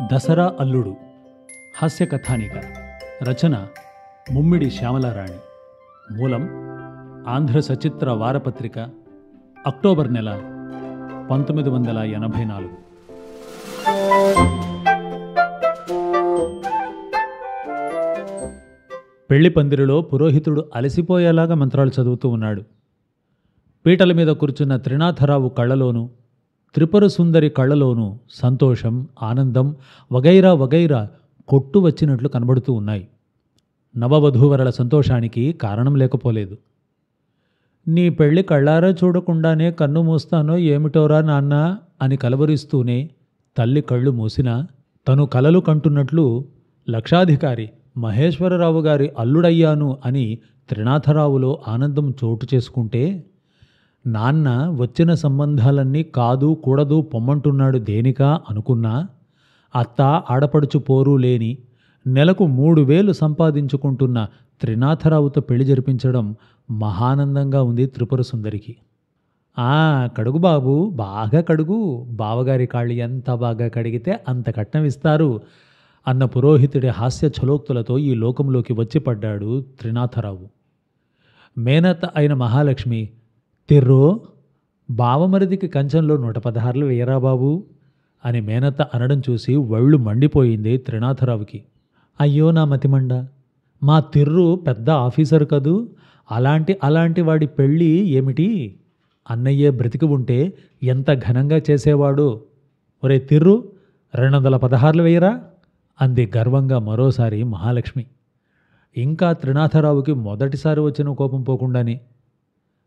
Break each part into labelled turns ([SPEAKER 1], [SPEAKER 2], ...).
[SPEAKER 1] దసరా అల్లుడు హాస్య కథానిక. రచన ముమ్మిడి శ్యామలారాణి. మూలం ఆంధ్ర సచిత్ర వారపత్రిక, అక్టోబర్ నెల 1984. పెళ్లి పందిరిలో పురోహితుడు అలసిపోయేలాగా మంత్రాలు చదువుతూ ఉన్నాడు. పీటల మీద కూర్చున్న త్రినాథరావు కళ్ళలోనూ, త్రిపుర సుందరి కళ్ళలోనూ సంతోషం, ఆనందం వగైరా వగైరా కొట్టు వచ్చినట్లు కనబడుతూ ఉన్నాయి. నవవధూవరుల సంతోషానికి కారణం లేకపోలేదు. నీ పెళ్లి కళ్ళారా చూడకుండానే కన్ను మూస్తానో ఏమిటోరా నాన్న అని కలవరిస్తూనే తల్లి కళ్ళు మూసినా తను కలలు కంటున్నట్లు లక్షాధికారి మహేశ్వరరావు గారి అల్లుడయ్యాను అని త్రినాథరావులో ఆనందం చోటు చేసుకుంటే, నాన్న వచ్చిన సంబంధాలన్నీ కాదు కూడదు పొమ్మంటున్నాడు దేనికా అనుకున్నా, అత్త ఆడపడుచు పోరు లేని నెలకు 3,000 సంపాదించుకుంటున్న త్రినాథరావుతో పెళ్లి జరిపించడం మహానందంగా ఉంది త్రిపుర సుందరికి. కడుగు బాబు, బాగా కడుగు, బావగారి కాళ్ళు ఎంత బాగా కడిగితే అంత కట్నం ఇస్తారు అన్న పురోహితుడి హాస్య ఛలోక్తులతో ఈ లోకంలోకి వచ్చి పడ్డాడు త్రినాథరావు. మేనత్త అయిన మహాలక్ష్మి, తిర్రో బావమరిదికి కంచంలో 116 వేయరా బాబు అని మేనత్త అనడం చూసి వళ్ళు మండిపోయింది త్రినాథరావుకి. అయ్యో నా మతిమండ, మా తిర్రు పెద్ద ఆఫీసరు కదూ, అలాంటి వాడి పెళ్ళి ఏమిటి, అన్నయ్యే బ్రతికి ఉంటే ఎంత ఘనంగా చేసేవాడు. ఒరే తిర్రు, 216 వేయరా అంది గర్వంగా మరోసారి మహాలక్ష్మి. ఇంకా త్రినాథరావుకి మొదటిసారి వచ్చిన కోపం పోకుండానే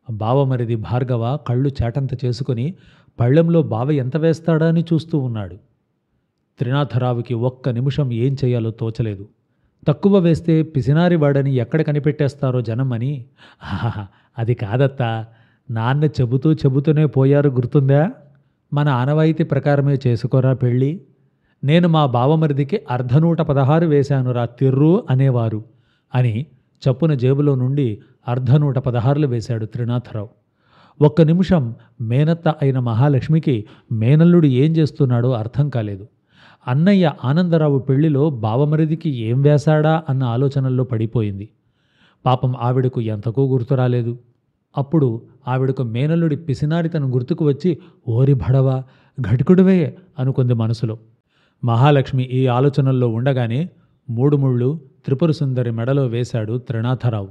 [SPEAKER 1] బావమరిది భార్గవ కళ్ళు చేటంత చేసుకుని పళ్ళెంలో బావ ఎంత వేస్తాడా అని చూస్తూ ఉన్నాడు. త్రినాథరావుకి ఒక్క నిమిషం ఏం చేయాలో తోచలేదు. తక్కువ వేస్తే పిసినారివాడని ఎక్కడ కనిపెట్టేస్తారో జనం అని. అది కాదత్తా, నాన్న చెబుతూనే పోయారు గుర్తుందా, మన ఆనవాయితీ ప్రకారమే చేసుకోరా పెళ్ళి, నేను మా బావమరిదికి 116 వేశానురా తిర్రు అనేవారు అని చప్పున జేబులో నుండి 116 వేశాడు త్రినాథరావు. ఒక్క నిమిషం మేనత్త అయిన మహాలక్ష్మికి మేనల్లుడు ఏం చేస్తున్నాడో అర్థం కాలేదు. అన్నయ్య ఆనందరావు పెళ్లిలో బావమరిదికి ఏం వేశాడా అన్న ఆలోచనల్లో పడిపోయింది. పాపం ఆవిడకు ఎంతకూ గుర్తు రాలేదు. అప్పుడు ఆవిడకు మేనల్లుడి పిసినారితనం గుర్తుకు వచ్చి, ఓరి భడవా ఘటికుడివే అనుకుంది మనసులో. మహాలక్ష్మి ఈ ఆలోచనల్లో ఉండగానే 3 ముళ్ళు త్రిపుర సుందరి మెడలో వేశాడు త్రినాథరావు.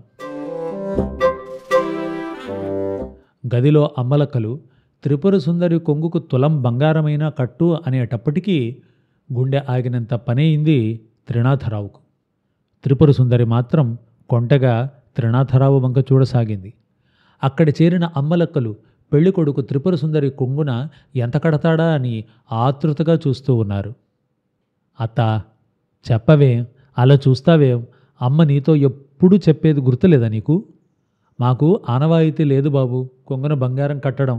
[SPEAKER 1] గదిలో అమ్మలక్కలు త్రిపుర సుందరి కొంగుకు తులం బంగారమైన కట్టు అనేటప్పటికీ గుండె ఆగినంత పనయింది త్రినాథరావుకు. త్రిపుర సుందరి మాత్రం కొంటగా త్రినాథరావు వంక చూడసాగింది. అక్కడ చేరిన అమ్మలక్కలు పెళ్ళికొడుకు త్రిపుర సుందరి కొంగున ఎంత కడతాడా అని ఆతృతగా చూస్తూ ఉన్నారు. అత్తా చెప్పవేం, అలా చూస్తావేం, అమ్మ నీతో ఎప్పుడూ చెప్పేది గుర్తులేదా నీకు? మాకు ఆనవాయితీ లేదు బాబు కొంగున బంగారం కట్టడం.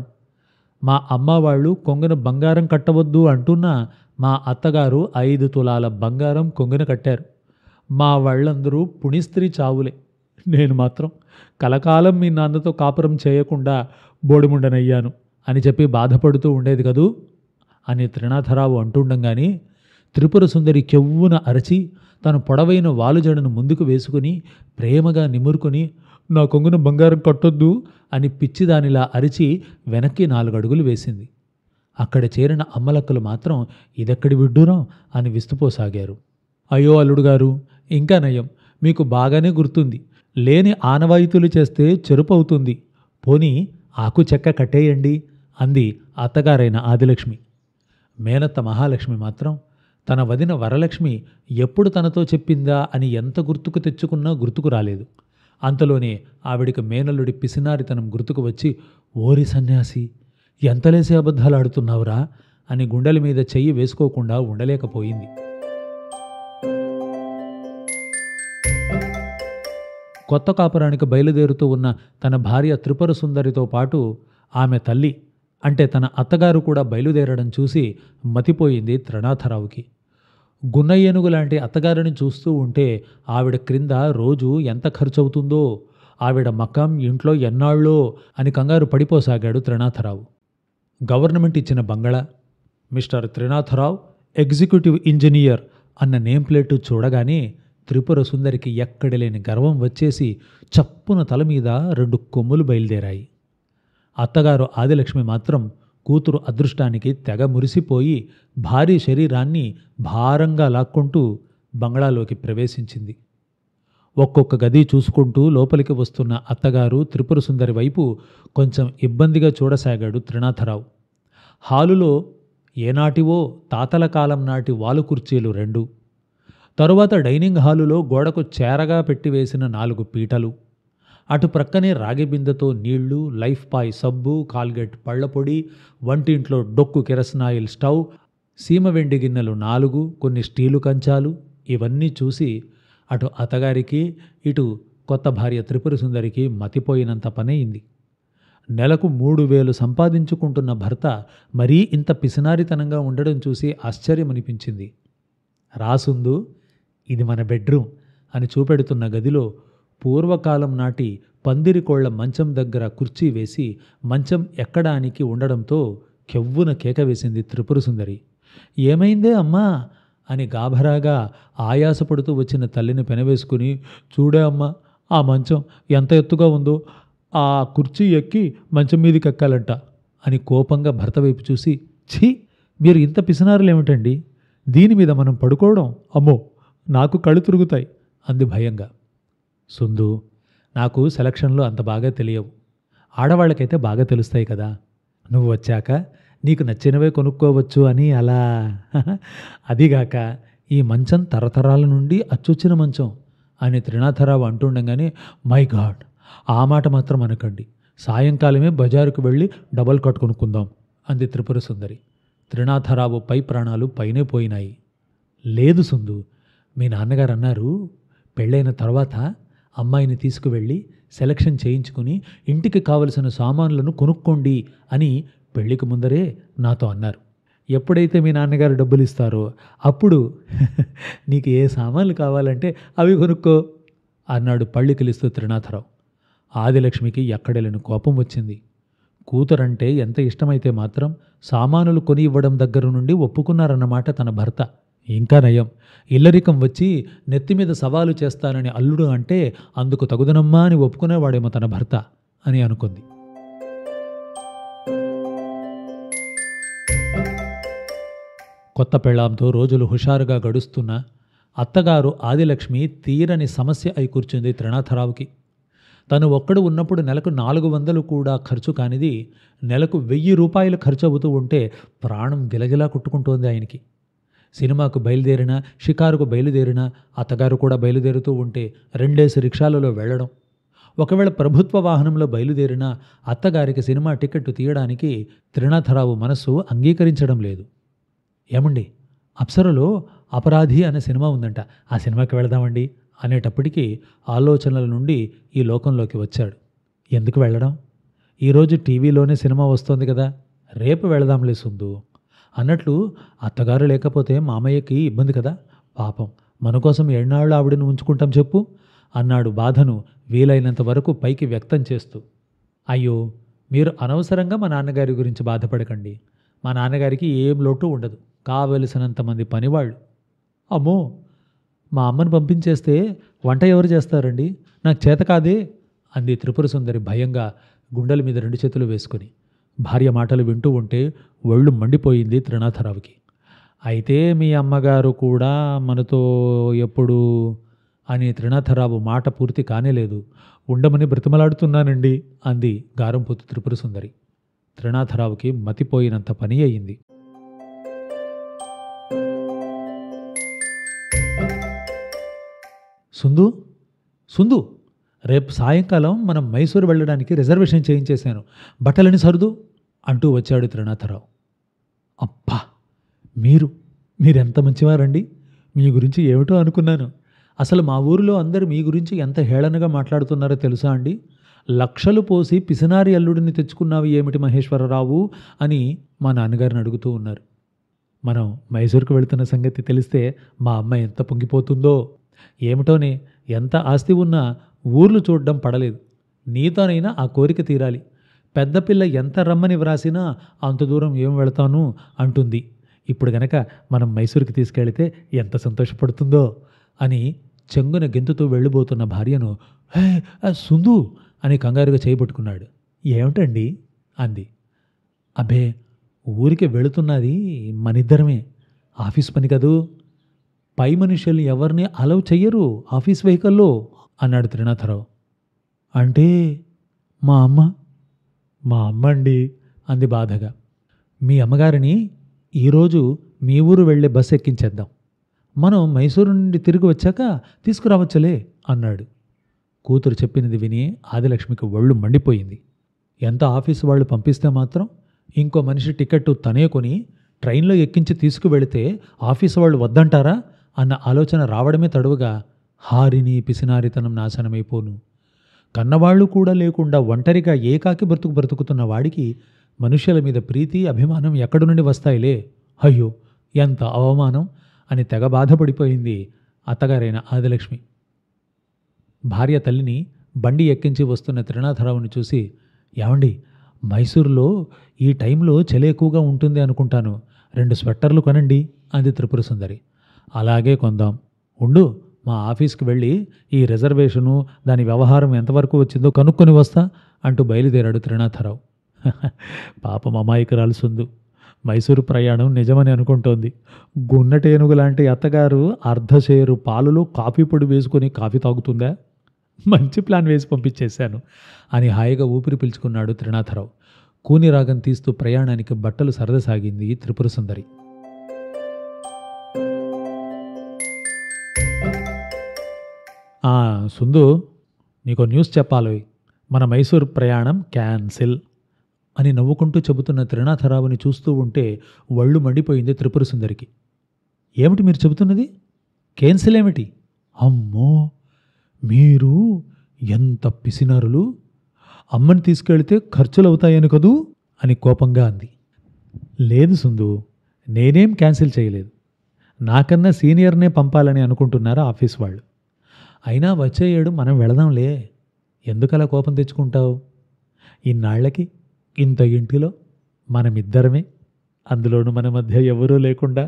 [SPEAKER 1] మా అమ్మ వాళ్ళు కొంగున బంగారం కట్టవద్దు అంటున్నా మా అత్తగారు 5 తులాల బంగారం కొంగున కట్టారు. మా వాళ్ళందరూ పుణిస్త్రీ చావులే. నేను మాత్రం కలకాలం మీ నాన్నతో కాపురం చేయకుండా బోడిముండనయ్యాను అని చెప్పి బాధపడుతూ ఉండేది కదూ అని త్రినాథరావు అంటుండగానే త్రిపుర సుందరి కెవ్వున అరచి తన పొడవైన వాలుజడను ముందుకు వేసుకుని ప్రేమగా నిమురుకొని, నా కొంగున బంగారం కట్టొద్దు అని పిచ్చిదానిలా అరిచి వెనక్కి 4 అడుగులు వేసింది. అక్కడ చేరిన అమ్మలక్కలు మాత్రం ఇదెక్కడి విడ్డూరం అని విస్తుపోసాగారు. అయ్యో అల్లుడుగారు, ఇంకా నయం, మీకు బాగానే గుర్తుంది, లేని ఆనవాయితీలు చేస్తే చెరుపు అవుతుంది, పోనీ ఆకు చెక్క కట్టేయండి అంది అత్తగారైన ఆదిలక్ష్మి. మేనత్త మహాలక్ష్మి మాత్రం తన వదిన వరలక్ష్మి ఎప్పుడు తనతో చెప్పిందా అని ఎంత గుర్తుకు తెచ్చుకున్నా గుర్తుకు రాలేదు. అంతలోనే ఆవిడికి మేనల్లుడి పిసినారితనం గుర్తుకు వచ్చి, ఓరి సన్యాసి ఎంతలేసి అబద్ధాలు ఆడుతున్నావురా అని గుండెల మీద చెయ్యి వేసుకోకుండా ఉండలేకపోయింది. కొత్త కాపురానికి బయలుదేరుతూ ఉన్న తన భార్య త్రిపుర సుందరితో పాటు ఆమె తల్లి అంటే తన అత్తగారు కూడా బయలుదేరడం చూసి మతిపోయింది త్రినాథరావుకి. గున్న ఏనుగు లాంటి అత్తగారిని చూస్తూ ఉంటే ఆవిడ క్రింద రోజు ఎంత ఖర్చవుతుందో, ఆవిడ మకం ఇంట్లో ఎన్నాళ్ళో అని కంగారు పడిపోసాగాడు త్రినాథరావు. గవర్నమెంట్ ఇచ్చిన బంగళా, మిస్టర్ త్రినాథరావు ఎగ్జిక్యూటివ్ ఇంజనీర్ అన్న నేమ్ ప్లేటు చూడగానే త్రిపుర సుందరికి ఎక్కడలేని గర్వం వచ్చేసి చప్పున తల మీద 2 కొమ్ములు బయలుదేరాయి. అత్తగారు ఆదిలక్ష్మి మాత్రం కూతురు అదృష్టానికి తెగ మురిసిపోయి భారీ శరీరాన్ని భారంగా లాక్కుంటూ బంగ్లాలోకి ప్రవేశించింది. ఒక్కొక్క గది చూసుకుంటూ లోపలికి వస్తున్న అత్తగారు త్రిపుర సుందరి వైపు కొంచెం ఇబ్బందిగా చూడసాగాడు త్రినాథరావు. హాలులో ఏనాటివో తాతల కాలం నాటి వాలు కుర్చీలు 2, తరువాత డైనింగ్ హాలులో గోడకు చేరగా పెట్టివేసిన 4 పీటలు, అటు ప్రక్కనే రాగి బిందెతో నీళ్లు, లైఫ్ బాయ్ సబ్బు, కాల్గేట్ పళ్లపొడి, వంటింట్లో డొక్కు కెరసనాయిల్ స్టవ్, సీమ వెండి గిన్నెలు 4, కొన్ని స్టీలు కంచాలు. ఇవన్నీ చూసి అటు అత్తగారికి ఇటు కొత్త భార్య త్రిపుర సుందరికి మతిపోయినంత పనయింది. నెలకు 3,000 సంపాదించుకుంటున్న భర్త మరీ ఇంత పిసినారితనంగా ఉండడం చూసి ఆశ్చర్యమనిపించింది. రాసుందు, ఇది మన బెడ్రూమ్ అని చూపెడుతున్న గదిలో పూర్వకాలం నాటి పందిరికోళ్ల మంచం దగ్గర కుర్చీ వేసి మంచం ఎక్కడానికి ఉండడంతో కెవ్వున కేక వేసింది త్రిపుర సుందరి. ఏమైందే అమ్మా అని గాభరాగా ఆయాసపడుతూ వచ్చిన తల్లిని పెనవేసుకుని, చూడే అమ్మా, ఆ మంచం ఎంత ఎత్తుగా ఉందో, ఆ కుర్చీ ఎక్కి మంచం మీదకి ఎక్కాలంట అని కోపంగా భర్త వైపు చూసి, ఛీ, మీరు ఇంత పిసినారులేమిటండి, దీని మీద మనం పడుకోవడం, అమ్మో నాకు కళ్ళు తిరుగుతాయి అంది భయంగా. సుందు, నాకు సెలక్షన్లో అంత బాగా తెలియవు, ఆడవాళ్ళకైతే బాగా తెలుస్తాయి కదా, నువ్వు వచ్చాక నీకు నచ్చినవే కొనుక్కోవచ్చు అని అలా. అదిగాక ఈ మంచం తరతరాల నుండి అచ్చొచ్చిన మంచం అని త్రినాథరావు అంటుండగానే, మై గాడ్, ఆ మాట మాత్రం అనకండి, సాయంకాలమే బజారుకు వెళ్ళి డబల్ కట్ కొనుక్కుందాం అంది త్రిపుర సుందరి. త్రినాథరావు పై ప్రాణాలు పైనే పోయినాయి. లేదు సుందు, మీ నాన్నగారు అన్నారు, పెళ్ళైన తర్వాత అమ్మాయిని తీసుకువెళ్ళి సెలక్షన్ చేయించుకుని ఇంటికి కావలసిన సామాన్లను కొనుక్కోండి అని పెళ్లికి ముందరే నాతో అన్నారు. ఎప్పుడైతే మీ నాన్నగారు డబ్బులు ఇస్తారో అప్పుడు నీకు ఏ సామాన్లు కావాలంటే అవి కొనుక్కో అన్నాడు పళ్ళికిలిస్తూ త్రినాథరావు. ఆదిలక్ష్మికి ఎక్కడలేని కోపం వచ్చింది. కూతురంటే ఎంత ఇష్టమైతే మాత్రం సామానులు కొని ఇవ్వడం దగ్గర నుండి ఒప్పుకున్నారన్నమాట తన భర్త. ఇంకా నయం, ఇల్లరికం వచ్చి నెత్తిమీద సవాలు చేస్తానని అల్లుడు అంటే అందుకు తగుదనమ్మా అని ఒప్పుకునేవాడేమో తన భర్త అని అనుకుంది. కొత్త పెళ్ళాంతో రోజులు హుషారుగా గడుస్తున్న అత్తగారు ఆదిలక్ష్మి తీరని సమస్య అయి కూర్చుంది త్రినాథరావుకి. తను ఒక్కడు ఉన్నప్పుడు నెలకు 400 కూడా ఖర్చు కానిది నెలకు 1000 రూపాయలు ఖర్చు అవుతూ ఉంటే ప్రాణం గిలగిలా కొట్టుకుంటోంది ఆయనకి. సినిమాకు బయలుదేరినా, షికారుకు బయలుదేరినా అత్తగారు కూడా బయలుదేరుతూ ఉంటే 2 రిక్షాలలో వెళ్ళడం. ఒకవేళ ప్రభుత్వ వాహనంలో బయలుదేరినా అత్తగారికి సినిమా టికెట్టు తీయడానికి త్రినాథరావు మనస్సు అంగీకరించడం లేదు. ఏమండి, అప్సరలో అపరాధి అనే సినిమా ఉందంట, ఆ సినిమాకి వెళదామండి అనేటప్పటికీ ఆలోచనల నుండి ఈ లోకంలోకి వచ్చాడు. ఎందుకు వెళ్ళడం, ఈరోజు టీవీలోనే సినిమా వస్తోంది కదా, రేపు వెళదాంలే సుందు అన్నట్లు. అత్తగారు లేకపోతే మామయ్యకి ఇబ్బంది కదా, పాపం మన కోసం ఎన్నాళ్ళు ఆవిడను ఉంచుకుంటాం చెప్పు అన్నాడు బాధను వీలైనంత వరకు పైకి వ్యక్తం చేస్తూ. అయ్యో, మీరు అనవసరంగా మా నాన్నగారి గురించి బాధపడకండి, మా నాన్నగారికి ఏం లోటు ఉండదు, కావలసినంతమంది పనివాళ్ళు. అమ్మో, మా అమ్మను పంపించేస్తే వంట ఎవరు చేస్తారండి, నాకు చేత కాదే అంది త్రిపుర సుందరి భయంగా గుండెల మీద 2 చేతులు వేసుకుని. భార్య మాటలు వింటూ ఉంటే ఒళ్ళు మండిపోయింది త్రినాథరావుకి. అయితే మీ అమ్మగారు కూడా మనతో ఎప్పుడు అని త్రినాథరావు మాట పూర్తి కానేలేదు. ఉండమని బ్రతిమలాడుతున్నానండి అంది గారంపూతి త్రిపుర సుందరి. త్రినాథరావుకి మతిపోయినంత పని అయింది. సుందు, సుందు, రేపు సాయంకాలం మనం మైసూరు వెళ్ళడానికి రిజర్వేషన్ చేయించేశాను, బట్టలని సర్దు అంటూ వచ్చాడు త్రినాథరావు. అబ్బా, మీరెంత మంచివారండి, మీ గురించి ఏమిటో అనుకున్నాను. అసలు మా ఊరిలో అందరూ మీ గురించి ఎంత హేళనగా మాట్లాడుతున్నారో తెలుసా అండి. లక్షలు పోసి పిసినారి అల్లుడిని తెచ్చుకున్నావు ఏమిటి మహేశ్వరరావు అని మా నాన్నగారిని అడుగుతూ ఉన్నారు. మనం మైసూరుకు వెళుతున్న సంగతి తెలిస్తే మా అమ్మ ఎంత పొంగిపోతుందో. ఏమిటోనే, ఎంత ఆస్తి ఉన్నా ఊర్లు చూడడం పడలేదు. నీతోనైనా ఆ కోరిక తీరాలి. పెద్దపిల్ల ఎంత రమ్మని వ్రాసినా అంత దూరం ఏం వెళతాను అంటుంది. ఇప్పుడు గనక మనం మైసూరుకి తీసుకెళితే ఎంత సంతోషపడుతుందో అని చెంగున గెంతుతూ వెళ్ళిపోతున్న భార్యను హే సుందు అని కంగారుగా చేయబట్టుకున్నాడు. ఏమిటండి అంది. అబ్బే ఊరికి వెళుతున్నది మనిద్దరమే, ఆఫీస్ పని కదూ, పై మనుషుల్ని ఎవరిని అలౌ చెయ్యరు ఆఫీస్ వెహికల్లో అన్నాడు త్రినాథరావు. అంటే మా అమ్మ మా అమ్మ అండి అంది బాధగా. మీ అమ్మగారిని ఈరోజు మీ ఊరు వెళ్ళే బస్సు ఎక్కించేద్దాం, మనం మైసూరు నుండి తిరిగి వచ్చాక తీసుకురావచ్చులే అన్నాడు. కూతురు చెప్పినది విని ఆదిలక్ష్మికి ఒళ్ళు మండిపోయింది. ఎంత ఆఫీసు వాళ్ళు పంపిస్తే మాత్రం ఇంకో మనిషి టికెట్టు తనే కొని ట్రైన్లో ఎక్కించి తీసుకువెళితే ఆఫీసు వాళ్ళు వద్దంటారా అన్న ఆలోచన రావడమే తడువుగా హారిని పిసినారితనం నాశనమైపోను. కన్నవాళ్లు కూడా లేకుండా ఒంటరిగా ఏకాకి బ్రతుకుతున్న వాడికి మనుష్యుల మీద ప్రీతి అభిమానం ఎక్కడి నుండి వస్తాయిలే, అయ్యో ఎంత అవమానం అని తెగ బాధపడిపోయింది అత్తగారైన ఆదిలక్ష్మి. భార్య తల్లిని బండి ఎక్కించి వస్తున్న త్రినాథరావుని చూసి, ఏమండి మైసూరులో ఈ టైంలో చలి ఎక్కువగా ఉంటుంది అనుకుంటాను, 2 స్వెట్టర్లు కొనండి అంది త్రిపుర సుందరి. అలాగే కొందాం ఉండు, మా ఆఫీస్కి వెళ్ళి ఈ రిజర్వేషను దాని వ్యవహారం ఎంతవరకు వచ్చిందో కనుక్కొని వస్తా అంటూ బయలుదేరాడు త్రినాథరావు. పాపం అమాయకురాలు సుందు మైసూరు ప్రయాణం నిజమని అనుకుంటోంది. గున్నటేనుగు లాంటి అత్తగారు అర్ధసేరు పాలులో కాఫీ పొడి వేసుకొని కాఫీ తాగుతుందా? మంచి ప్లాన్ వేసి పంపించేశాను అని హాయిగా ఊపిరి పీల్చుకున్నాడు త్రినాథరావు. కూని రాగం తీస్తూ ప్రయాణానికి బట్టలు సరదసాగింది త్రిపుర సుందరి. సుందు, నీకో న్యూస్ చెప్పాలి, మన మైసూరు ప్రయాణం క్యాన్సిల్ అని నవ్వుకుంటూ చెబుతున్న త్రినాథరావుని చూస్తూ ఉంటే ఒళ్ళు మండిపోయింది త్రిపుర సుందరికి. ఏమిటి మీరు చెబుతున్నది? క్యాన్సిల్ ఏమిటి? అమ్మో, మీరు ఎంత పిసినారులు, అమ్మని తీసుకెళ్తే ఖర్చులు అవుతాయని కదూ అని కోపంగా అంది. లేదు సుందు, నేనేం క్యాన్సిల్ చేయలేదు, నాకన్నా సీనియర్నే పంపాలని అనుకుంటున్నారా ఆఫీస్ వాళ్ళు. అయినా వచ్చే ఏడు మనం వెళదాంలే, ఎందుకలా కోపం తెచ్చుకుంటావు? ఇన్నాళ్లకి ఇంత ఇంటిలో మనమిద్దరమే, అందులోనూ మన మధ్య ఎవరూ లేకుండా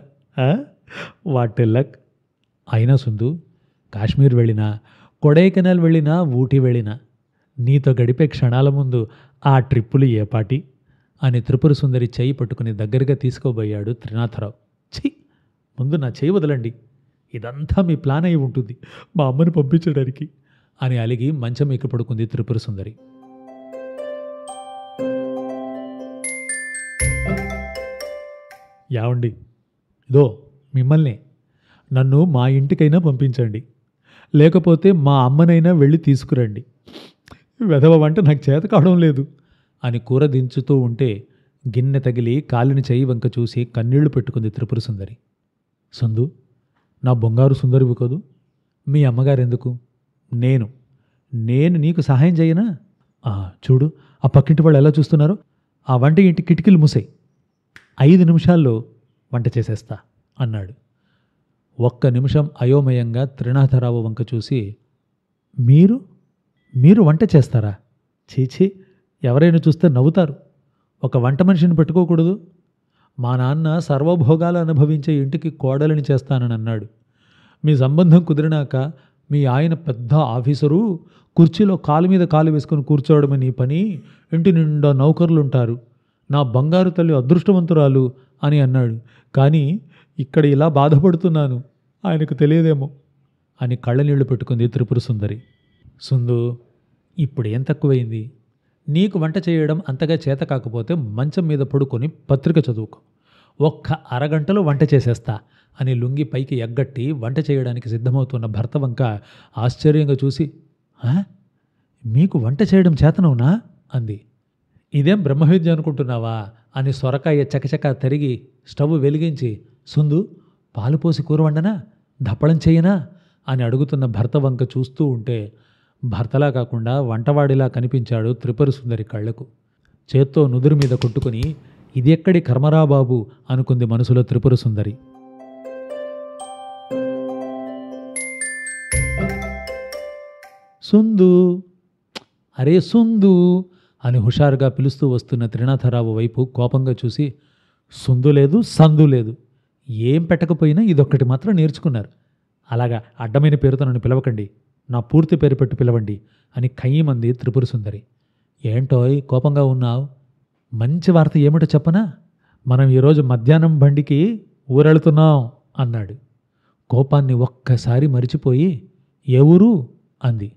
[SPEAKER 1] వాట్ లక్. అయినా సుందు, కాశ్మీర్ వెళ్ళినా, కొడైకెనాల్ వెళ్ళినా, ఊటీ వెళ్ళినా నీతో గడిపే క్షణాల ముందు ఆ ట్రిప్పులు ఏపాటి అని త్రిపుర సుందరి చేయి పట్టుకుని దగ్గరగా తీసుకోబోయాడు త్రినాథరావు. ఛీ, ముందు నా చేయి వదలండి, ఇదంతా మీ ప్లాన్ అయి ఉంటుంది మా అమ్మని పంపించడానికి అని అలిగి మంచం ఎక్కి పడుకుంది త్రిపుర సుందరి. యావండి, ఇదో మిమ్మల్ని, నన్ను మా ఇంటికైనా పంపించండి, లేకపోతే మా అమ్మనైనా వెళ్ళి తీసుకురండి, వెధవ వంట నాకు చేత కావడం లేదు అని కూర దించుతూ ఉంటే గిన్నె తగిలి కాలిని చేయి వంక చూసి కన్నీళ్లు పెట్టుకుంది త్రిపుర సుందరి. సుందు, నా బంగారు సుందరివి కదూ, మీ అమ్మగారెందుకు, నేను నీకు సహాయం చేయనా? చూడు ఆ పక్కింటి వాళ్ళు ఎలా చూస్తున్నారో, ఆ వంట ఇంటి కిటికీలు మూసాయి, 5 నిమిషాల్లో వంట చేసేస్తా అన్నాడు. 1 నిమిషం అయోమయంగా త్రినాథరావు వంక చూసి, మీరు వంట చేస్తారా? చీచీ, ఎవరైనా చూస్తే నవ్వుతారు, ఒక వంట మనిషిని పెట్టుకోకూడదు, మా నాన్న సర్వభోగాలు అనుభవించే ఇంటికి కోడలిని చేస్తానని అన్నాడు. మీ సంబంధం కుదిరినాక మీ ఆయన పెద్ద ఆఫీసరు, కుర్చీలో కాలు మీద కాలు వేసుకుని కూర్చోవడమే నీ పని, ఇంటి నిండా నౌకర్లుంటారు, నా బంగారు తల్లి అదృష్టవంతురాలు అని అన్నాడు. కానీ ఇక్కడ ఇలా బాధపడుతున్నాను, ఆయనకు తెలియదేమో అని కళ్ళనీళ్లు పెట్టుకుంది త్రిపుర సుందరి. సుందు, ఇప్పుడేం తక్కువైంది, నీకు వంట చేయడం అంతగా చేత కాకపోతే మంచం మీద పడుకొని పత్రిక చదువుకో, 1 అరగంటలో వంట చేసేస్తా అని లుంగి పైకి ఎగ్గట్టి వంట చేయడానికి సిద్ధమవుతున్న భర్త వంక ఆశ్చర్యంగా చూసి, మీకు వంట చేయడం చేతనవునా అంది. ఇదేం బ్రహ్మవిద్య అనుకుంటున్నావా అని సొరకాయ చకచక తరిగి స్టవ్ వెలిగించి, సుందు పాలు పోసి కూర వండనా, దప్పడం చేయనా అని అడుగుతున్న భర్త వంక చూస్తూ ఉంటే భర్తలా కాకుండా వంటవాడిలా కనిపించాడు త్రిపుర సుందరి కళ్లకు. చేత్తో నుదురు మీద కొట్టుకుని, ఇది ఎక్కడి కర్మరా బాబు అనుకుంది మనసులో త్రిపుర సుందరి. సుందు, అరే సుందు అని హుషారుగా పిలుస్తూ వస్తున్న త్రినాథరావు వైపు కోపంగా చూసి, సుందు లేదు సందు లేదు, ఏం పెట్టకపోయినా ఇదొక్కటి మాత్రం నేర్చుకున్నారు. అలాగా అడ్డమైన పేరుతో నన్ను పిలవకండి, నా పూర్తి పేరు పెట్టి పిలవండి అని కయ్యమంది త్రిపుర సుందరి. ఏంటోయ్ కోపంగా ఉన్నావు? మంచి వార్త ఏమిటో చెప్పనా? మనం ఈరోజు మధ్యాహ్నం బండికి ఊరెళ్తున్నాం అన్నాడు. కోపాన్ని ఒక్కసారి మరిచిపోయి ఏ ఊరు అంది.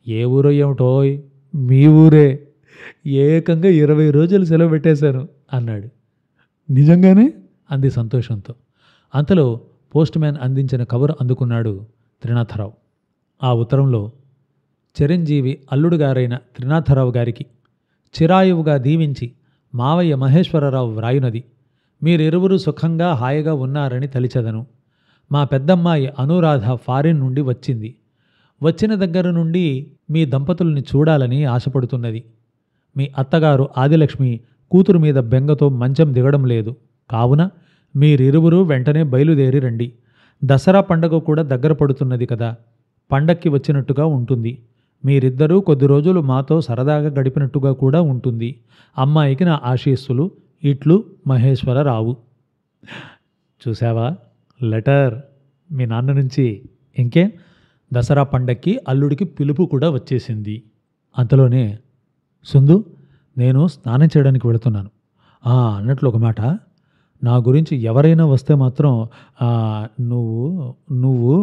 [SPEAKER 1] ఏ ఊరో ఏమిటోయ్, మీ ఊరే. ఏకంగా 20 రోజులు సెలవు పెట్టేశాను అన్నాడు. నిజంగానే అంది సంతోషంతో. అంతలో పోస్ట్ మ్యాన్ అందించిన కవర్ అందుకున్నాడు త్రినాథరావు. ఆ ఉత్తరంలో చిరంజీవి అల్లుడుగారైన త్రినాథరావు గారికి చిరాయువుగా దీవించి మావయ్య మహేశ్వరరావు వ్రాయునది: మీరిరువురు సుఖంగా హాయిగా ఉన్నారని తలిచెదను. మా పెద్దమ్మాయి అనురాధ ఫారిన్ నుండి వచ్చింది. వచ్చిన దగ్గర నుండి మీ దంపతుల్ని చూడాలని ఆశపడుతున్నది. మీ అత్తగారు ఆదిలక్ష్మి కూతురు మీద బెంగతో మంచం దిగడం లేదు. కావున మీరిరువురు వెంటనే బయలుదేరి రండి. దసరా పండగ కూడా దగ్గర పడుతున్నది కదా, పండక్కి వచ్చినట్టుగా ఉంటుంది. మీరిద్దరూ కొద్ది రోజులు మాతో సరదాగా గడిపినట్టుగా కూడా ఉంటుంది. అమ్మాయికి నా ఆశీస్సులు. ఇట్లు మహేశ్వరరావు. చూసావా లెటర్ మీ నాన్న నుంచి? ఇంకేం, దసరా పండక్కి అల్లుడికి పిలుపు కూడా వచ్చేసింది. అంతలోనే సుందు, నేను స్నానం చేయడానికి వెళుతున్నాను. అన్నట్లు ఒక మాట, నా గురించి ఎవరైనా వస్తే మాత్రం నువ్వు నువ్వు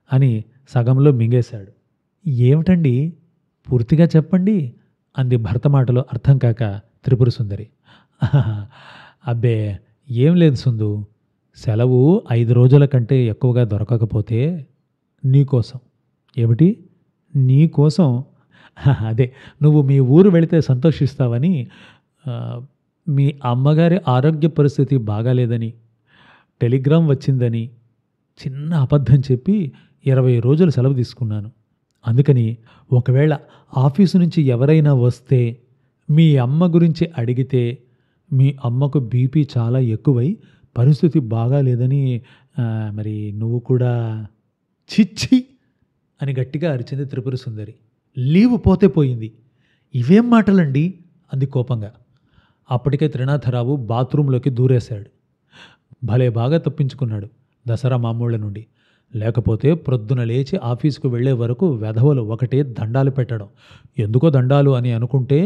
[SPEAKER 1] అని సగంలో మింగేశాడు. ఏమిటండి, పూర్తిగా చెప్పండి అంది భర్త మాటలో అర్థం కాక త్రిపుర సుందరి. అబ్బే ఏం లేదు సుందు, సెలవు 5 రోజుల కంటే ఎక్కువగా దొరకకపోతే నీకోసం. ఏమిటి నీకోసం? అదే, నువ్వు మీ ఊరు వెళితే సంతోషిస్తావని. మీ అమ్మగారి ఆరోగ్య పరిస్థితి బాగాలేదని, టెలిగ్రామ్ వచ్చిందని చిన్న అబద్ధం చెప్పి 20 రోజులు సెలవు తీసుకున్నాను. అందుకని ఒకవేళ ఆఫీసు నుంచి ఎవరైనా వస్తే మీ అమ్మ గురించి అడిగితే, మీ అమ్మకు బీపీ చాలా ఎక్కువై పరిస్థితి బాగాలేదని మరి నువ్వు కూడా. చిచ్చి అని గట్టిగా అరిచింది త్రిపుర సుందరి. లీవు పోతే పోయింది, ఇవేం మాటలండి అంది కోపంగా. అప్పటికే త్రినాథరావు బాత్రూంలోకి దూరేశాడు. భలే బాగా తప్పించుకున్నాడు దసరా మామూళ్ళ నుండి. లేకపోతే ప్రొద్దున లేచి ఆఫీసుకు వెళ్లే వరకు వెధవలు ఒకటే దండాలు పెట్టడం. ఎందుకో దండాలు అని అనుకుంటే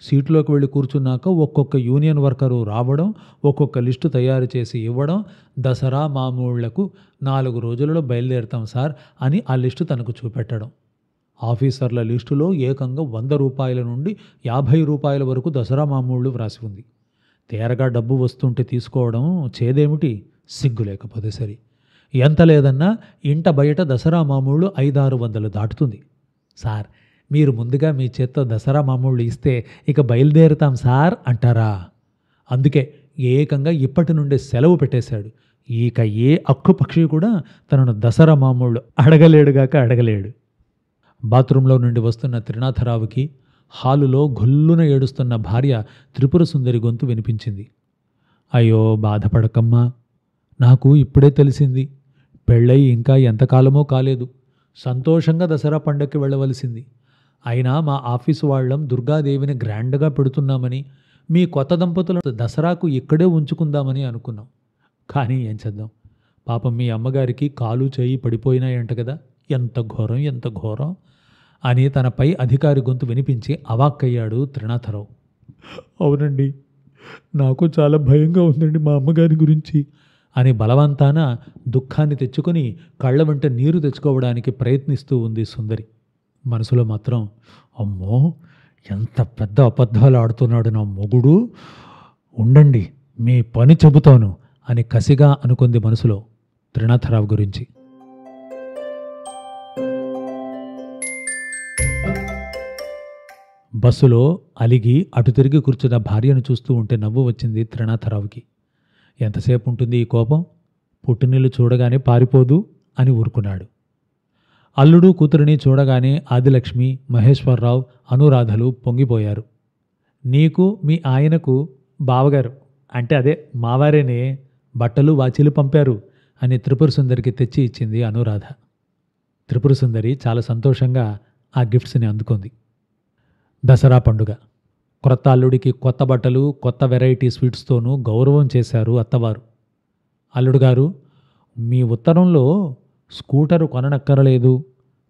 [SPEAKER 1] సీట్లోకి వెళ్ళి కూర్చున్నాక ఒక్కొక్క యూనియన్ వర్కరు రావడం, ఒక్కొక్క లిస్టు తయారు చేసి ఇవ్వడం. దసరా మామూళ్లకు 4 రోజులలో బయలుదేరుతాం సార్ అని ఆ లిస్టు తనకు చూపెట్టడం. ఆఫీసర్ల లిస్టులో ఏకంగా 100 రూపాయల నుండి 50 రూపాయల వరకు దసరా మామూళ్ళు వ్రాసి ఉంది. తేరగా డబ్బు వస్తుంటే తీసుకోవడం చేదేమిటి, సిగ్గు లేకపోతే సరి. ఎంత లేదన్నా ఇంట బయట దసరా మామూళ్ళు 500-600 దాటుతుంది. సార్, మీరు ముందుగా మీ చేత్తో దసరా మామూళ్ళు ఇస్తే ఇక బయలుదేరుతాం సార్ అంటారా? అందుకే ఏకంగా ఇప్పటి నుండే సెలవు పెట్టేశాడు. ఇక ఏ అక్కుపక్షి కూడా తనను దసరా మామూళ్ళు అడగలేడుగాక అడగలేడు. బాత్రూంలో నుండి వస్తున్న త్రినాథరావుకి హాలులో గొల్లున ఏడుస్తున్న భార్య త్రిపుర సుందరి గొంతు వినిపించింది. అయ్యో బాధపడకమ్మా, నాకు ఇప్పుడే తెలిసింది. పెళ్ళై ఇంకా ఎంతకాలమో కాలేదు. సంతోషంగా దసరా పండగకి వెళ్ళవలసింది. అయినా మా ఆఫీసు వాళ్ళం దుర్గాదేవిని గ్రాండ్గా పెడుతున్నామని, మీ కొత్త దంపతుల దసరాకు ఇక్కడే ఉంచుకుందామని అనుకున్నాం. కానీ ఏం చేద్దాం, పాపం మీ అమ్మగారికి కాలు చేయి పడిపోయినాయంట కదా. ఎంత ఘోరం, ఎంత ఘోరం అని తన పై అధికారి గొంతు వినిపించి అవాక్కయ్యాడు త్రినాథరావు. అవునండి, నాకు చాలా భయంగా ఉందండి మా అమ్మగారి గురించి అని బలవంతాన దుఃఖాన్ని తెచ్చుకొని కళ్ళ వెంట నీరు తెచ్చుకోవడానికి ప్రయత్నిస్తూ ఉంది సుందరి. మనసులో మాత్రం అమ్మో, ఎంత పెద్ద అబద్ధాలు ఆడుతున్నాడు నా మొగుడు, ఉండండి మీ పని చెబుతాను అని కసిగా అనుకుంది మనసులో త్రినాథరావు గురించి. బస్సులో అలిగి అటు తిరిగి కూర్చున్న భార్యను చూస్తూ ఉంటే నవ్వు వచ్చింది త్రినాథరావుకి. ఎంతసేపు ఉంటుంది ఈ కోపం, పుట్టినిల్లు చూడగానే పారిపోదు అని ఊరుకున్నాడు. అల్లుడు కూతురిని చూడగానే ఆదిలక్ష్మి, మహేశ్వరరావు, అనురాధలు పొంగిపోయారు. నీకు మీ ఆయనకు బావగారు అంటే అదే మావారేనే బట్టలు వాచీలు పంపారు అని త్రిపుర సుందరికి తెచ్చి ఇచ్చింది అనురాధ. త్రిపుర సుందరి చాలా సంతోషంగా ఆ గిఫ్ట్స్ని అందుకుంది. దసరా పండుగ. క్రొత్త అల్లుడికి కొత్త బట్టలు, కొత్త వెరైటీ స్వీట్స్తోనూ గౌరవం చేశారు అత్తవారు. అల్లుడు గారు, మీ ఉత్తరంలో స్కూటరు కొననక్కరలేదు,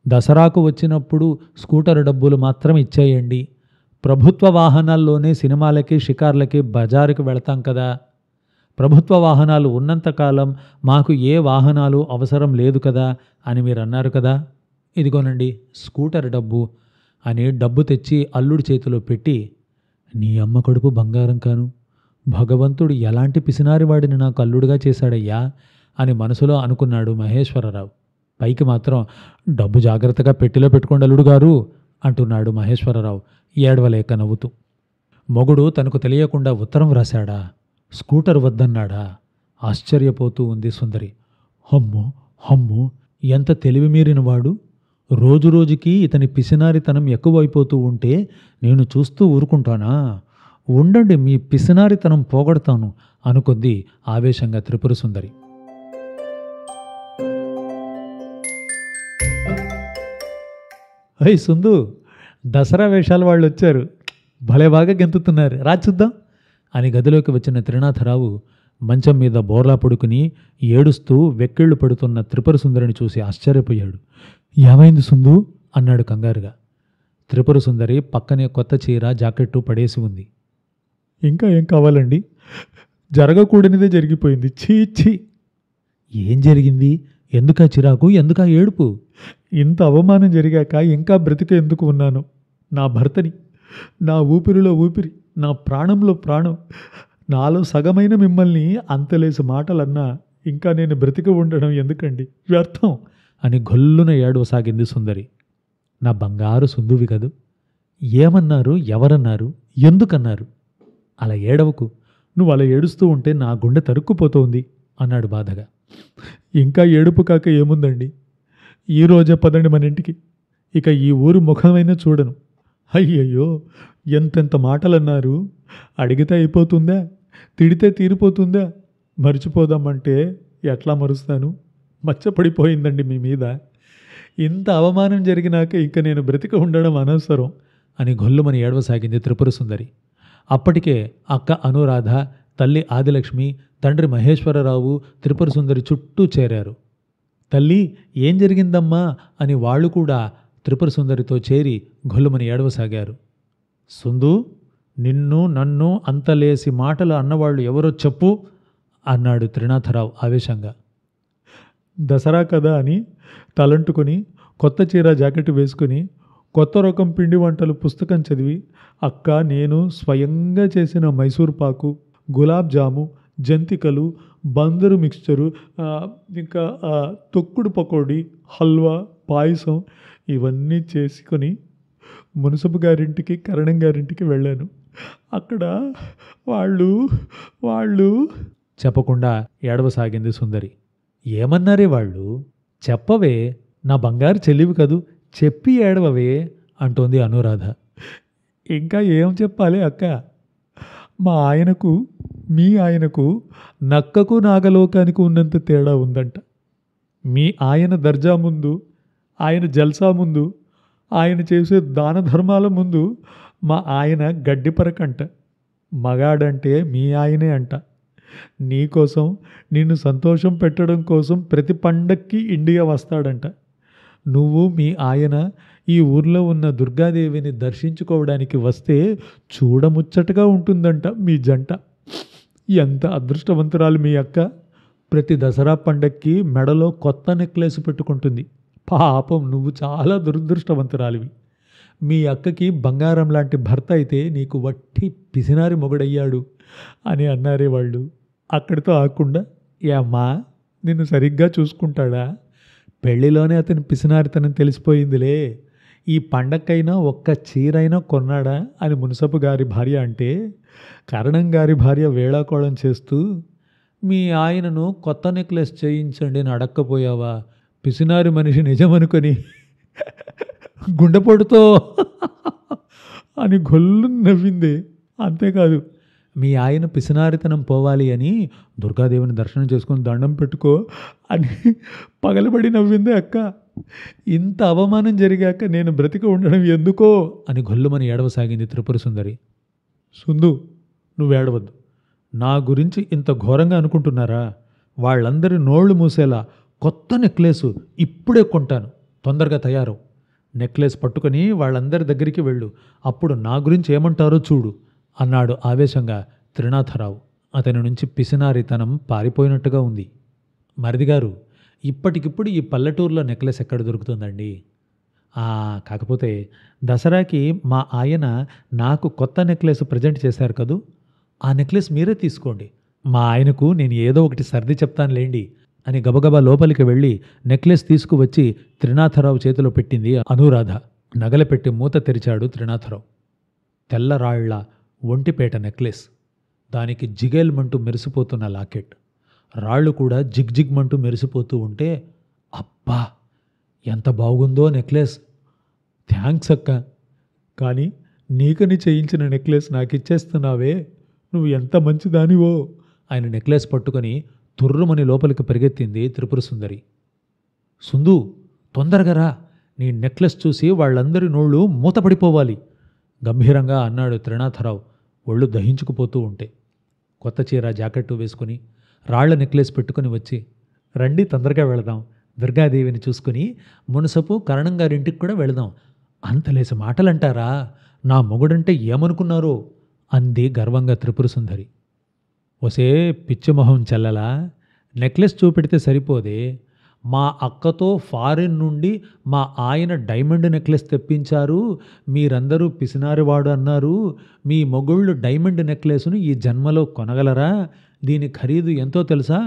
[SPEAKER 1] దసరాకు వచ్చినప్పుడు స్కూటరు డబ్బులు మాత్రం ఇచ్చేయండి, ప్రభుత్వ వాహనాల్లోనే సినిమాలకి షికార్లకి బజారుకి వెళతాం కదా, ప్రభుత్వ వాహనాలు ఉన్నంతకాలం మాకు ఏ వాహనాలు అవసరం లేదు కదా అని మీరు అన్నారు కదా, ఇదిగోనండి స్కూటర్ డబ్బు అని డబ్బు తెచ్చి అల్లుడి చేతిలో పెట్టి, నీ అమ్మ కడుపు బంగారం కాను, భగవంతుడు ఎలాంటి పిసినారివాడిని నాకు అల్లుడుగా చేశాడయ్యా అని మనసులో అనుకున్నాడు మహేశ్వరరావు. పైకి మాత్రం డబ్బు జాగ్రత్తగా పెట్టిలో పెట్టుకోండి అల్లుడు గారు అంటున్నాడు మహేశ్వరరావు ఏడవలేక నవ్వుతూ. మొగుడు తనకు తెలియకుండా ఉత్తరం వ్రాశాడా, స్కూటర్ వద్దన్నాడా? ఆశ్చర్యపోతూ ఉంది సుందరి. హమ్మో హమ్మో, ఎంత తెలివి మీరినవాడు, రోజురోజుకి ఇతని పిసినారితనం ఎక్కువైపోతూ ఉంటే నేను చూస్తూ ఊరుకుంటానా? ఉండండి, మీ పిసినారితనం పోగొడతాను అనుకుంది ఆవేశంగా త్రిపుర సుందరి. అయ్ సుందు, దసరా వేషాల వాళ్ళు వచ్చారు, భలే బాగా గెంతుతున్నారు, రా చూద్దాం అని గదిలోకి వచ్చిన త్రినాథరావు మంచం మీద బోర్లా పడుకుని ఏడుస్తూ వెక్కిళ్ళు పడుతున్న త్రిపుర సుందరిని చూసి ఆశ్చర్యపోయాడు. ఏమైంది సుందు అన్నాడు కంగారుగా. త్రిపుర సుందరి పక్కనే కొత్త చీర జాకెట్టు పడేసి ఉంది. ఇంకా ఏం కావాలండి, జరగకూడనిదే జరిగిపోయింది, ఛీ ఛీ. ఏం జరిగింది, ఎందుకా చిరాకు, ఎందుకా ఏడుపు? ఇంత అవమానం జరిగాక ఇంకా బ్రతిక ఎందుకు ఉన్నాను? నా భర్తని, నా ఊపిరిలో ఊపిరి, నా ప్రాణంలో ప్రాణం, నాలో సగమైన మిమ్మల్ని అంతలేసి మాటలన్నా ఇంకా నేను బ్రతికి ఉండడం ఎందుకండి, వ్యర్థం అని గొల్లున ఏడవసాగింది సుందరి. నా బంగారు సుందువి కదూ, ఏమన్నారు, ఎవరన్నారు, ఎందుకన్నారు? అలా ఏడవకు, నువ్వు అలా ఏడుస్తూ ఉంటే నా గుండె తరుక్కుపోతోంది అన్నాడు బాధగా. ఇంకా ఏడుపు కాక ఏముందండి, ఈరోజే పదండి మన ఇంటికి, ఇక ఈ ఊరు ముఖమైనా చూడను. అయ్యయ్యో, ఎంతెంత మాటలన్నారు, అడిగితే అయిపోతుందా, తిడితే తీరిపోతుందా, మర్చిపోదామంటే ఎట్లా మరుస్తాను, మచ్చపడిపోయిందండి మీ మీద, ఇంత అవమానం జరిగినాక ఇంక నేను బ్రతిక ఉండడం అనవసరం అని గొల్లుమని ఏడవసాగింది త్రిపుర సుందరి. అప్పటికే అక్క అనురాధ, తల్లి ఆదిలక్ష్మి, తండ్రి మహేశ్వరరావు త్రిపుర సుందరి చుట్టూ చేరారు. తల్లి, ఏం జరిగిందమ్మా అని వాళ్ళు కూడా త్రిపుర సుందరితో చేరి గొల్లుమని ఏడవసాగారు. సుందు, నిన్ను నన్ను అంతలేసి మాటలు అన్నవాళ్ళు ఎవరో చెప్పు అన్నాడు త్రినాథరావు ఆవేశంగా. దసరా కదా అని తలంటుకొని కొత్త చీర జాకెట్ వేసుకుని కొత్త రకం పిండి వంటలు పుస్తకం చదివి అక్క నేను స్వయంగా చేసిన మైసూర్ పాకు, గులాబ్ జాము, జంతికలు, బందరు మిక్స్చరు, ఇంకా తొక్కుడు పకోడీ, హల్వా, పాయసం ఇవన్నీ చేసుకొని మున్సబు గారింటికి, కరణం గారింటికి వెళ్ళాను. అక్కడ వాళ్ళు చెప్పకుండా ఏడవసాగింది సుందరి. ఏమన్నారే వాళ్ళు, చెప్పవే, నా బంగారు చెల్లివి కదూ, చెప్పి ఏడవవే అంటోంది అనురాధ. ఇంకా ఏం చెప్పాలి అక్క, మా ఆయనకు మీ ఆయనకు నక్కకు నాగలోకానికి ఉన్నంత తేడా ఉందంట. మీ ఆయన దర్జా ముందు, ఆయన జల్సా ముందు, ఆయన చేసే దాన ధర్మాల ముందు మా ఆయన గడ్డిపరకంట. మగాడంటే మీ ఆయనే అంట. నీకోసం, నిన్ను సంతోషం పెట్టడం కోసం ప్రతి పండక్కి ఇండియా వస్తాడంట. నువ్వు మీ ఆయన ఈ ఊర్లో ఉన్న దుర్గాదేవిని దర్శించుకోవడానికి వస్తే చూడముచ్చటగా ఉంటుందంట మీ జంట. ఎంత అదృష్టవంతురాలు మీ అక్క, ప్రతి దసరా పండక్కి మెడలో కొత్త నెక్లెస్ పెట్టుకుంటుంది. పాపం నువ్వు చాలా దురదృష్టవంతురాలివి. మీ అక్కకి బంగారం లాంటి భర్త అయితే నీకు వట్టి పిసినారి మొగుడయ్యాడు అని అన్నారే వాళ్ళు. అక్కడితో ఆకుండా, ఏమ్మా నిన్ను సరిగ్గా చూసుకుంటాడా, పెళ్లిలోనే అతని పిసినారితనం తెలిసిపోయిందిలే, ఈ పండక్కైనా ఒక్క చీరైనా కొన్నాడా అని మున్సబు గారి భార్య అంటే, కరణం గారి భార్య వేళాకోళం చేస్తూ, మీ ఆయనను కొత్త నెక్లెస్ చేయించండి అని అడక్కపోయావా, పిసినారి మనిషి నిజమనుకొని గుండెపోటుతో అని గొల్లు నవ్వింది. అంతేకాదు, మీ ఆయన పిసినారితనం పోవాలి అని దుర్గాదేవిని దర్శనం చేసుకొని దండం పెట్టుకో అని పగలబడి నవ్విందే అక్క. ఇంత అవమానం జరిగాక నేను బ్రతికి ఉండడం ఎందుకో అని గొల్లుమని ఏడవసాగింది త్రిపుర సుందరి. సుందు, నువ్వేడవద్దు, నా గురించి ఇంత ఘోరంగా అనుకుంటున్నారా, వాళ్ళందరి నోళ్లు మూసేలా కొత్త నెక్లెసు ఇప్పుడే కొంటాను, తొందరగా తయారు. నెక్లెస్ పట్టుకొని వాళ్ళందరి దగ్గరికి వెళ్ళు, అప్పుడు నా గురించి ఏమంటారో చూడు అన్నాడు ఆవేశంగా త్రినాథరావు. అతని నుంచి పిసినారితనం పారిపోయినట్టుగా ఉంది. మరిదిగారు, ఇప్పటికిప్పుడు ఈ పల్లెటూరులో నెక్లెస్ ఎక్కడ దొరుకుతుందండి? కాకపోతే దసరాకి మా ఆయన నాకు కొత్త నెక్లెస్ ప్రజెంట్ చేశారు కదూ, ఆ నెక్లెస్ మీరే తీసుకోండి. మా ఆయనకు నేను ఏదో ఒకటి సర్ది చెప్తానులేండి అని గబగబా లోపలికి వెళ్ళి నెక్లెస్ తీసుకువచ్చి త్రినాథరావు చేతిలో పెట్టింది అనురాధ. నగల పెట్టి మూత తెరిచాడు త్రినాథరావు. తెల్లరాళ్ల ఒంటిపేట నెక్లెస్, దానికి జిగేల్మంటూ మెరిసిపోతున్న లాకెట్, రాళ్ళు కూడా జిగ్జిగ్మంటూ మెరిసిపోతూ ఉంటే, అబ్బా ఎంత బాగుందో నెక్లెస్, థ్యాంక్స్ అక్క, కానీ నీకని చేయించిన నెక్లెస్ నాకు ఇచ్చేస్తున్నావే, నువ్వు ఎంత మంచిదానివో. ఆయన నెక్లెస్ పట్టుకొని తుర్రుమని లోపలికి పరిగెత్తింది త్రిపుర సుందరి. సుందు, తొందరగా రా, నీ నెక్లెస్ చూసి వాళ్ళందరి నోళ్ళు మూతపడిపోవాలి గంభీరంగా అన్నాడు త్రినాథరావు ఒళ్ళు దహించుకుపోతూ ఉంటే. కొత్త చీర జాకెట్టు వేసుకుని రాళ్ల నెక్లెస్ పెట్టుకుని వచ్చి, రండి తొందరగా వెళదాం, దుర్గాదేవిని చూసుకుని మునసపు కరణం గారింటికి కూడా వెళదాం. అంతలేసి మాటలంటారా, నా మొగుడంటే ఏమనుకున్నారో అంది గర్వంగా త్రిపుర సుందరి. ఒసే పిచ్చిమొహం చెల్లలా, నెక్లెస్ చూపెడితే సరిపోదే, మా అక్కతో ఫారిన్ నుండి మా ఆయన డైమండ్ నెక్లెస్ తెప్పించారు, మీరందరూ పిసినారివాడు అన్నారు, మీ మొగుళ్ళు డైమండ్ నెక్లెస్ను ఈ జన్మలో కొనగలరా, దీని ఖరీదు ఎంతో తెలుసా,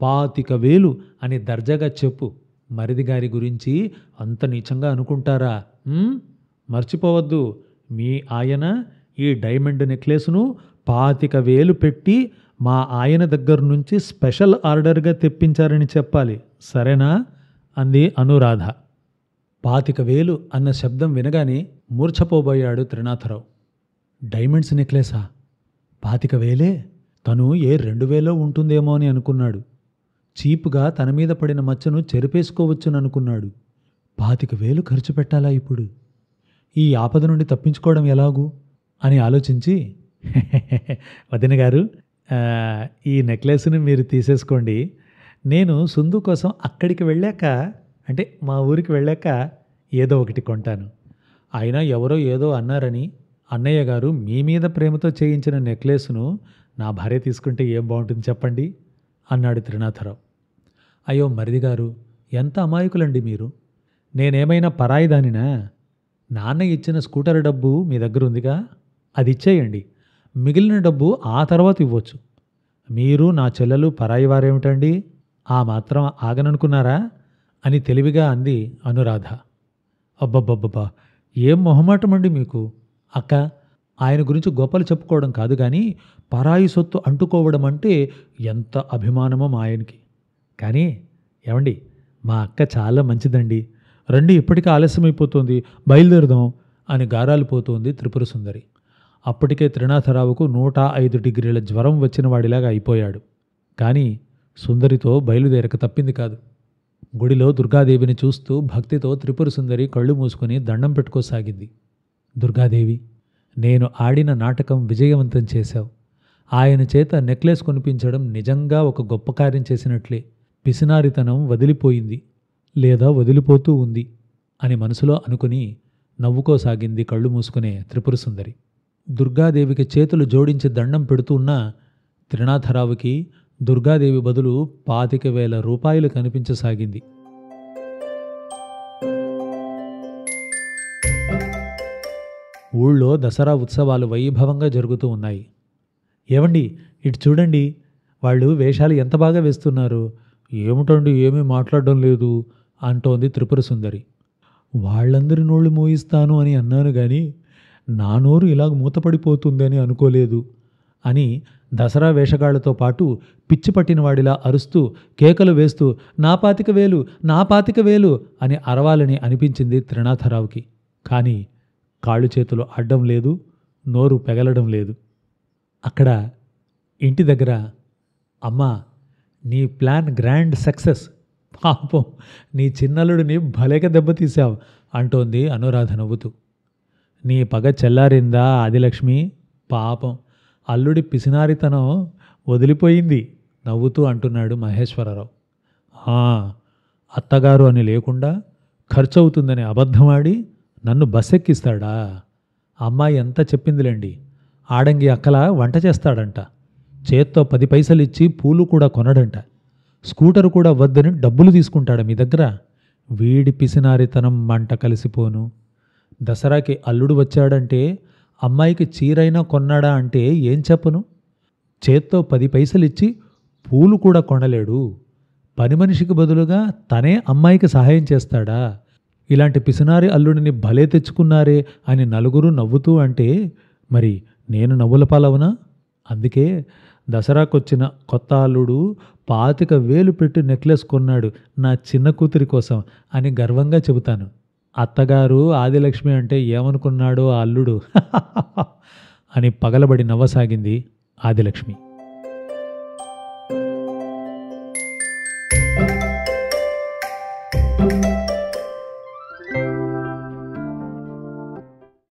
[SPEAKER 1] 25,000 అని దర్జాగా చెప్పు. మరిది గారి గురించి అంత నీచంగా అనుకుంటారా? మర్చిపోవద్దు, మీ ఆయన ఈ డైమండ్ నెక్లెస్ను 25,000 పెట్టి మా ఆయన దగ్గర నుంచి స్పెషల్ ఆర్డర్గా తెప్పించారని చెప్పాలి, సరేనా అంది అనురాధ. 25,000 అన్న శబ్దం వినగానే మూర్ఛపోబోయాడు త్రినాథరావు. డైమండ్స్ నెక్లెసా? 25,000? తను ఏ 2,000 ఉంటుందేమో అని అనుకున్నాడు. చీపుగా తన మీద పడిన మచ్చను చెరిపేసుకోవచ్చుననుకున్నాడు. 25,000 ఖర్చు పెట్టాలా ఇప్పుడు? ఈ ఆపద నుండి తప్పించుకోవడం ఎలాగూ అని ఆలోచించి, వదిన గారు, ఈ నెక్లెస్ని మీరు తీసేసుకోండి, నేను సుందు కోసం అక్కడికి వెళ్ళాక, అంటే మా ఊరికి వెళ్ళాక ఏదో ఒకటి కొంటాను. అయినా ఎవరో ఏదో అన్నారని అన్నయ్య గారు మీ మీద ప్రేమతో చేయించిన నెక్లెస్ను నా భార్య తీసుకుంటే ఏం బాగుంటుంది చెప్పండి అన్నాడు త్రినాథరావు. అయ్యో మరిది గారు, ఎంత అమాయకులండి మీరు, నేనేమైనా పరాయిదానినా? నాన్న ఇచ్చిన స్కూటర్ డబ్బు మీ దగ్గర ఉందిగా, అది ఇచ్చేయండి, మిగిలిన డబ్బు ఆ తర్వాత ఇవ్వచ్చు. మీరు నా చెల్లెలు పరాయి వారేమిటండి, ఆ మాత్రం ఆగననుకున్నారా అని తెలివిగా అంది అనురాధ. అబ్బబ్బబ్బబ్బా, ఏం మొహమాటమండి మీకు. అక్క, ఆయన గురించి గొప్పలు చెప్పుకోవడం కాదు కానీ పరాయి సొత్తు అంటుకోవడం అంటే ఎంత అభిమానమో మా ఆయనకి. కానీ ఏమండి, మా అక్క చాలా మంచిదండి, రండి ఇప్పటికే ఆలస్యమైపోతుంది, బయలుదేరుదాం అని గారాలు పోతోంది త్రిపుర సుందరి. అప్పటికే త్రినాథరావుకు 105 డిగ్రీల జ్వరం వచ్చిన వాడిలాగా అయిపోయాడు. కానీ సుందరితో బయలుదేరక తప్పింది కాదు. గుడిలో దుర్గాదేవిని చూస్తూ భక్తితో త్రిపుర సుందరి కళ్ళు మూసుకొని దండం పెట్టుకోసాగింది. దుర్గాదేవి, నేను ఆడిన నాటకం విజయవంతం చేశావు. ఆయన చేత నెక్లెస్ కొనిపించడం నిజంగా ఒక గొప్ప కార్యం చేసినట్లే. పిసినారితనం వదిలిపోయింది, లేదా వదిలిపోతూ ఉంది అని మనసులో అనుకుని నవ్వుకోసాగింది కళ్ళు మూసుకునే త్రిపుర సుందరి. దుర్గాదేవికి చేతులు జోడించి దండం పెడుతున్న త్రినాథరావుకి దుర్గాదేవి బదులు 25,000 రూపాయలు కనిపించసాగింది. ఊళ్ళో దసరా ఉత్సవాలు వైభవంగా జరుగుతూ ఉన్నాయి. ఏమండి, ఇటు చూడండి, వాళ్ళు వేషాలు ఎంత బాగా వేస్తున్నారు. ఏమిటండి ఏమీ మాట్లాడడం లేదు అంటోంది త్రిపుర సుందరి. వాళ్ళందరి నోళ్ళు మోయిస్తాను అని అన్నాను కానీ నా నోరు ఇలాగ మూతపడిపోతుందని అనుకోలేదు అని దసరా వేషగాళ్లతో పాటు పిచ్చి పట్టిన వాడిలా అరుస్తూ కేకలు వేస్తూ నా 25,000, నా 25,000 అని అరవాలని అనిపించింది త్రినాథరావుకి. కానీ కాళ్ళు చేతులు అడ్డం లేదు, నోరు పెగలడం లేదు. అక్కడ ఇంటి దగ్గర, అమ్మా, నీ ప్లాన్ గ్రాండ్ సక్సెస్, పాపం నీ చిన్నల్లుడిని భలేగా దెబ్బతీశావు అంటోంది అనురాధ నవ్వుతూ. నీ పగ చెల్లారిందా ఆదిలక్ష్మి? పాపం అల్లుడి పిసినారితనం వదిలిపోయింది, నవ్వుతూ అంటున్నాడు మహేశ్వరరావు. "ఆ, అత్తగారు అని లేకుండా ఖర్చవుతుందని అబద్ధమాడి నన్ను బస్సెక్కిస్తాడా? అమ్మాయి ఎంత చెప్పిందిలేండి. ఆడంగి అక్కలా వంట చేస్తాడంట. చేత్తో 10 పైసలిచ్చి పూలు కూడా కొనడంట. స్కూటర్ కూడా వద్దని డబ్బులు తీసుకుంటాడా మీ దగ్గర? వీడి పిసినారితనం మంట కలిసిపోను. దసరాకి అల్లుడు వచ్చాడంటే అమ్మాయికి చీరైనా కొన్నాడా అంటే ఏం చెప్పను? చేత్తో 10 పైసలిచ్చి పూలు కూడా కొనలేడు. పని మనిషికి బదులుగా తనే అమ్మాయికి సహాయం చేస్తాడా? ఇలాంటి పిసినారి అల్లుడిని భలే తెచ్చుకున్నారే అని నలుగురు నవ్వుతూ అంటే మరి నేను నవ్వుల పాలవునా? అందుకే దసరాకొచ్చిన కొత్త అల్లుడు 25,000 పెట్టి నెక్లెస్ కొన్నాడు నా చిన్న కూతురి కోసం అని గర్వంగా చెబుతాను. అత్తగారు ఆదిలక్ష్మి అంటే ఏమనుకున్నాడో ఆ అల్లుడు అని పగలబడి నవ్వసాగింది ఆదిలక్ష్మి.